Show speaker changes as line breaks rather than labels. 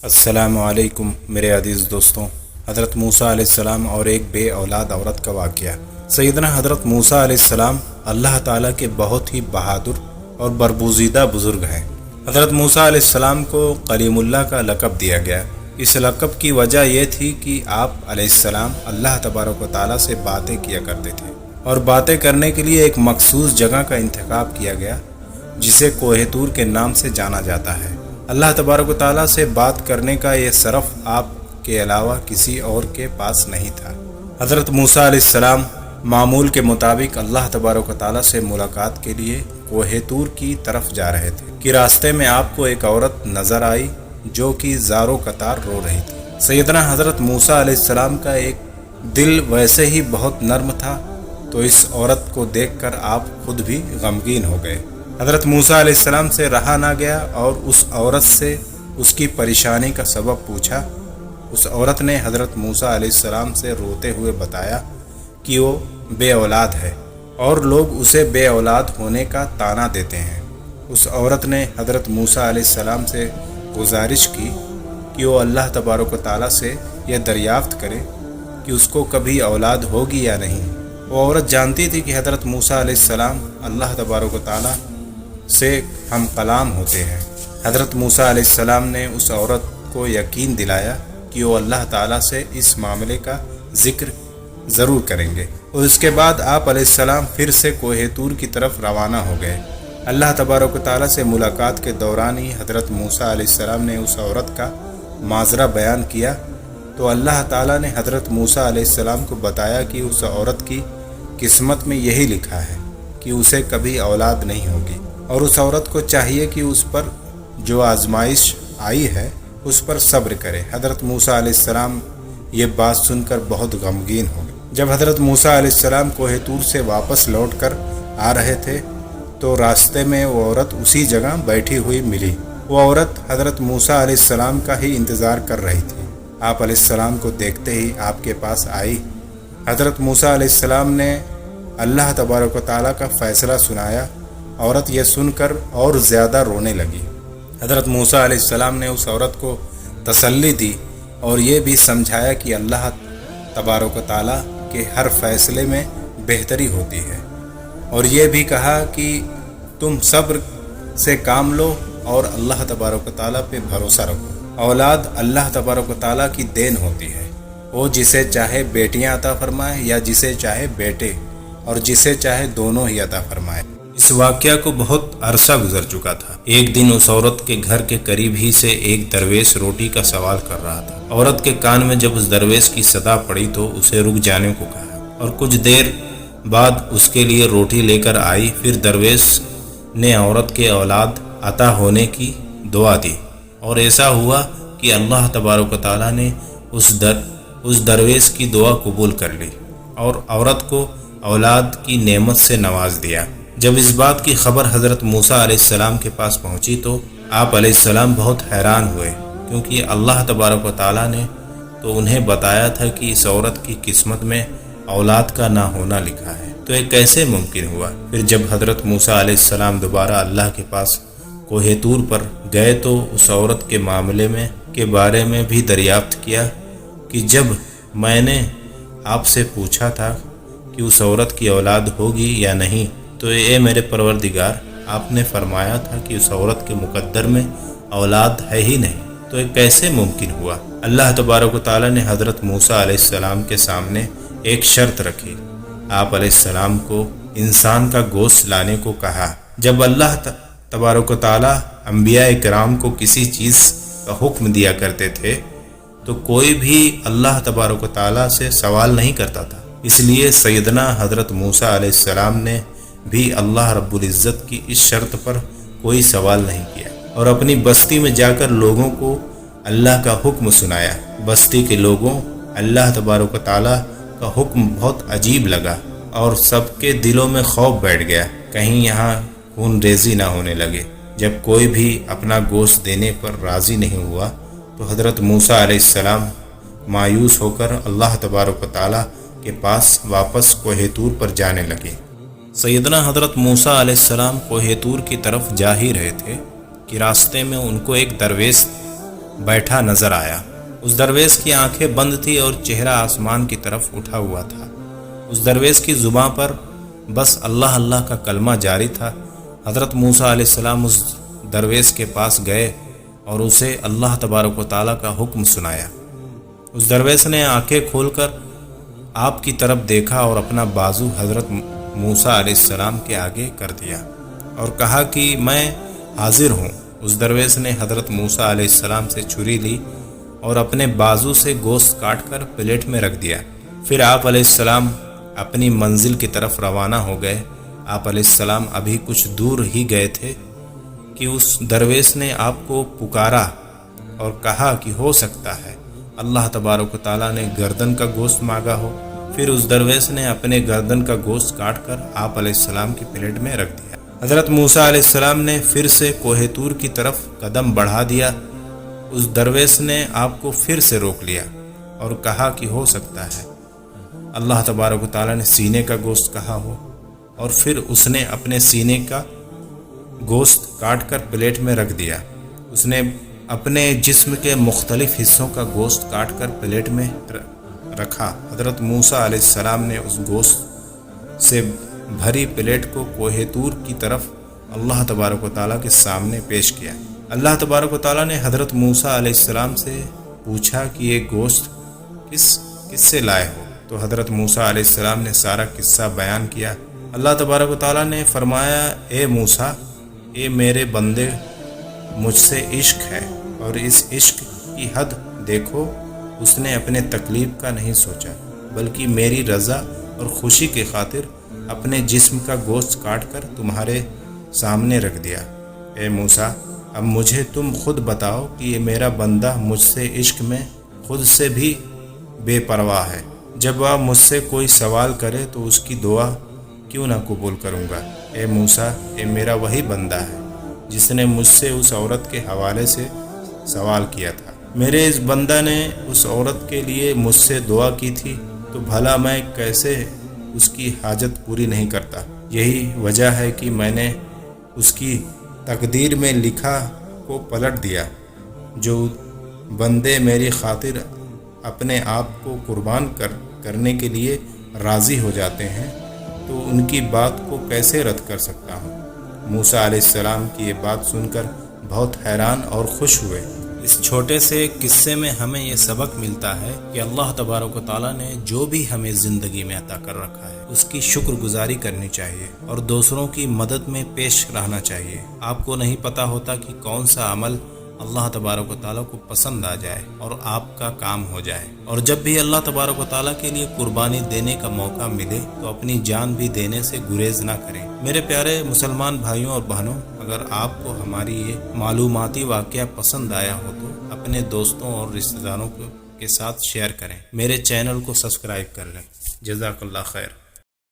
السلام علیکم میرے عزیز دوستوں، حضرت موسیٰ علیہ السلام اور ایک بے اولاد عورت کا واقعہ۔ سیدنا حضرت موسیٰ علیہ السلام اللہ تعالیٰ کے بہت ہی بہادر اور برگزیدہ بزرگ ہیں۔ حضرت موسیٰ علیہ السلام کو کلیم اللہ کا لقب دیا گیا۔ اس لقب کی وجہ یہ تھی کہ آپ علیہ السلام اللہ تبارک و تعالیٰ سے باتیں کیا کرتے تھے، اور باتیں کرنے کے لیے ایک مخصوص جگہ کا انتخاب کیا گیا جسے کوہ طور کے نام سے جانا جاتا ہے۔ اللہ تبارک و تعالیٰ سے بات کرنے کا یہ شرف آپ کے علاوہ کسی اور کے پاس نہیں تھا۔ حضرت موسیٰ علیہ السلام معمول کے مطابق اللہ تبارک و تعالیٰ سے ملاقات کے لیے کوہ طور کی طرف جا رہے تھے کہ راستے میں آپ کو ایک عورت نظر آئی جو کہ زاروں قطار رو رہی تھی۔ سیدنا حضرت موسیٰ علیہ السلام کا ایک دل ویسے ہی بہت نرم تھا، تو اس عورت کو دیکھ کر آپ خود بھی غمگین ہو گئے۔ حضرت موسیٰ علیہ السلام سے رہا نہ گیا اور اس عورت سے اس کی پریشانی کا سبب پوچھا۔ اس عورت نے حضرت موسیٰ علیہ السلام سے روتے ہوئے بتایا کہ وہ بے اولاد ہے اور لوگ اسے بے اولاد ہونے کا طعنہ دیتے ہیں۔ اس عورت نے حضرت موسیٰ علیہ السلام سے گزارش کی کہ وہ اللہ تبارک و تعالیٰ سے یہ دریافت کرے کہ اس کو کبھی اولاد ہوگی یا نہیں۔ وہ عورت جانتی تھی کہ حضرت موسیٰ علیہ السلام اللہ تبارک و تعالیٰ سے ہم کلام ہوتے ہیں۔ حضرت موسیٰ علیہ السلام نے اس عورت کو یقین دلایا کہ وہ اللہ تعالیٰ سے اس معاملے کا ذکر ضرور کریں گے، اور اس کے بعد آپ علیہ السلام پھر سے کوہ طور کی طرف روانہ ہو گئے۔ اللہ تبارک و تعالیٰ سے ملاقات کے دوران ہی حضرت موسیٰ علیہ السلام نے اس عورت کا معذرہ بیان کیا، تو اللہ تعالیٰ نے حضرت موسیٰ علیہ السلام کو بتایا کہ اس عورت کی قسمت میں یہی لکھا ہے کہ اسے کبھی اولاد نہیں ہوگی، اور اس عورت کو چاہیے کہ اس پر جو آزمائش آئی ہے اس پر صبر کرے۔ حضرت موسیٰ علیہ السلام یہ بات سن کر بہت غمگین ہو گئے۔ جب حضرت موسیٰ علیہ السلام کوہ طور سے واپس لوٹ کر آ رہے تھے تو راستے میں وہ عورت اسی جگہ بیٹھی ہوئی ملی۔ وہ عورت حضرت موسیٰ علیہ السلام کا ہی انتظار کر رہی تھی۔ آپ علیہ السلام کو دیکھتے ہی آپ کے پاس آئی۔ حضرت موسیٰ علیہ السلام نے اللہ تبارک و تعالیٰ کا فیصلہ سنایا۔ عورت یہ سن کر اور زیادہ رونے لگی۔ حضرت موسیٰ علیہ السلام نے اس عورت کو تسلی دی اور یہ بھی سمجھایا کہ اللہ تبارک و تعالیٰ کے ہر فیصلے میں بہتری ہوتی ہے، اور یہ بھی کہا کہ تم صبر سے کام لو اور اللہ تبارک و تعالیٰ پہ بھروسہ رکھو۔ اولاد اللہ تبارک و تعالیٰ کی دین ہوتی ہے، وہ جسے چاہے بیٹیاں عطا فرمائے یا جسے چاہے بیٹے، اور جسے چاہے دونوں ہی عطا فرمائے۔ اس واقعہ کو بہت عرصہ گزر چکا تھا۔ ایک دن اس عورت کے گھر کے قریب ہی سے ایک درویش روٹی کا سوال کر رہا تھا۔ عورت کے کان میں جب اس درویش کی صدا پڑی تو اسے رک جانے کو کہا، اور کچھ دیر بعد اس کے لیے روٹی لے کر آئی۔ پھر درویش نے عورت کے اولاد عطا ہونے کی دعا دی، اور ایسا ہوا کہ اللہ تبارک و تعالیٰ نے اس درویش کی دعا قبول کر لی اور عورت کو اولاد کی نعمت سے نواز دیا۔ جب اس بات کی خبر حضرت موسیٰ علیہ السلام کے پاس پہنچی تو آپ علیہ السلام بہت حیران ہوئے، کیونکہ اللہ تبارک و تعالیٰ نے تو انہیں بتایا تھا کہ اس عورت کی قسمت میں اولاد کا نہ ہونا لکھا ہے، تو یہ کیسے ممکن ہوا؟ پھر جب حضرت موسیٰ علیہ السلام دوبارہ اللہ کے پاس کوہ طور پر گئے تو اس عورت کے معاملے میں کے بارے میں بھی دریافت کیا کہ جب میں نے آپ سے پوچھا تھا کہ اس عورت کی اولاد ہوگی یا نہیں، تو اے میرے پروردگار، آپ نے فرمایا تھا کہ اس عورت کے مقدر میں اولاد ہے ہی نہیں، تو یہ کیسے ممکن ہوا؟ اللہ تبارک و تعالیٰ نے حضرت موسیٰ علیہ السلام کے سامنے ایک شرط رکھی۔ آپ علیہ السلام کو انسان کا گوشت لانے کو کہا۔ جب اللہ تبارک و تعالیٰ انبیاء کرام کو کسی چیز کا حکم دیا کرتے تھے تو کوئی بھی اللہ تبارک و تعالیٰ سے سوال نہیں کرتا تھا، اس لیے سیدنا حضرت موسیٰ علیہ السلام نے بھی اللہ رب العزت کی اس شرط پر کوئی سوال نہیں کیا، اور اپنی بستی میں جا کر لوگوں کو اللہ کا حکم سنایا۔ بستی کے لوگوں اللہ تبارک و تعالیٰ کا حکم بہت عجیب لگا، اور سب کے دلوں میں خوف بیٹھ گیا، کہیں یہاں خون ریزی نہ ہونے لگے۔ جب کوئی بھی اپنا گوشت دینے پر راضی نہیں ہوا تو حضرت موسیٰ علیہ السلام مایوس ہو کر اللہ تبارک و تعالیٰ کے پاس واپس کوہ طور پر جانے لگے۔ سیدنا حضرت موسیٰ علیہ السلام کوہ طور کی طرف جا ہی رہے تھے کہ راستے میں ان کو ایک درویش بیٹھا نظر آیا۔ اس درویش کی آنکھیں بند تھی اور چہرہ آسمان کی طرف اٹھا ہوا تھا۔ اس درویش کی زباں پر بس اللہ اللہ کا کلمہ جاری تھا۔ حضرت موسیٰ علیہ السلام اس درویش کے پاس گئے اور اسے اللہ تبارک و تعالیٰ کا حکم سنایا۔ اس درویش نے آنکھیں کھول کر آپ کی طرف دیکھا اور اپنا بازو حضرت موسیٰ علیہ السلام کے آگے کر دیا اور کہا کہ میں حاضر ہوں۔ اس درویش نے حضرت موسیٰ علیہ السلام سے چھری لی اور اپنے بازو سے گوشت کاٹ کر پلیٹ میں رکھ دیا۔ پھر آپ علیہ السلام اپنی منزل کی طرف روانہ ہو گئے۔ آپ علیہ السلام ابھی کچھ دور ہی گئے تھے کہ اس درویش نے آپ کو پکارا اور کہا کہ ہو سکتا ہے اللہ تبارک و تعالیٰ نے گردن کا گوشت مانگا ہو۔ پھر اس درویش نے اپنے گردن کا گوشت کاٹ کر آپ علیہ السلام کی پلیٹ میں رکھ دیا۔ حضرت موسیٰ علیہ السلام نے پھر سے کوہ طور کی طرف قدم بڑھا دیا۔ اس درویش نے آپ کو پھر سے روک لیا اور کہا کہ ہو سکتا ہے اللہ تبارک و تعالیٰ نے سینے کا گوشت کہا ہو، اور پھر اس نے اپنے سینے کا گوشت کاٹ کر پلیٹ میں رکھ دیا۔ اس نے اپنے جسم کے مختلف حصوں کا گوشت کاٹ کر پلیٹ میں رکھا۔ حضرت موسیٰ علیہ السلام نے اس گوشت سے بھری پلیٹ کو کوہ طور کی طرف اللہ تبارک و تعالیٰ کے سامنے پیش کیا۔ اللہ تبارک و تعالیٰ نے حضرت موسیٰ علیہ السلام سے پوچھا کہ یہ گوشت کس سے لائے ہو؟ تو حضرت موسیٰ علیہ السلام نے سارا قصہ بیان کیا۔ اللہ تبارک و تعالیٰ نے فرمایا، اے موسیٰ، اے میرے بندے، مجھ سے عشق ہے، اور اس عشق کی حد دیکھو۔ اس نے اپنے تکلیف کا نہیں سوچا بلکہ میری رضا اور خوشی کی خاطر اپنے جسم کا گوشت کاٹ کر تمہارے سامنے رکھ دیا۔ اے موسیٰ، اب مجھے تم خود بتاؤ کہ یہ میرا بندہ مجھ سے عشق میں خود سے بھی بے پرواہ ہے۔ جب وہ مجھ سے کوئی سوال کرے تو اس کی دعا کیوں نہ قبول کروں گا؟ اے موسیٰ، اے میرا وہی بندہ ہے جس نے مجھ سے اس عورت کے حوالے سے سوال کیا تھا۔ میرے اس بندہ نے اس عورت کے لیے مجھ سے دعا کی تھی، تو بھلا میں کیسے اس کی حاجت پوری نہیں کرتا؟ یہی وجہ ہے کہ میں نے اس کی تقدیر میں لکھا کو پلٹ دیا۔ جو بندے میری خاطر اپنے آپ کو قربان کرنے کے لیے راضی ہو جاتے ہیں تو ان کی بات کو کیسے رد کر سکتا ہوں؟ موسیٰ علیہ السلام کی یہ بات سن کر بہت حیران اور خوش ہوئے۔ اس چھوٹے سے قصے میں ہمیں یہ سبق ملتا ہے کہ اللہ تبارک و تعالیٰ نے جو بھی ہمیں زندگی میں عطا کر رکھا ہے اس کی شکر گزاری کرنی چاہیے اور دوسروں کی مدد میں پیش رہنا چاہیے۔ آپ کو نہیں پتہ ہوتا کہ کون سا عمل اللہ تبارک و تعالیٰ کو پسند آ جائے اور آپ کا کام ہو جائے۔ اور جب بھی اللہ تبارک و تعالیٰ کے لیے قربانی دینے کا موقع ملے تو اپنی جان بھی دینے سے گریز نہ کریں۔ میرے پیارے مسلمان بھائیوں اور بہنوں، اگر آپ کو ہماری یہ معلوماتی واقعہ پسند آیا ہو تو اپنے دوستوں اور رشتہ داروں کے ساتھ شیئر کریں۔ میرے چینل کو سبسکرائب کر لیں۔ جزاک اللہ خیر۔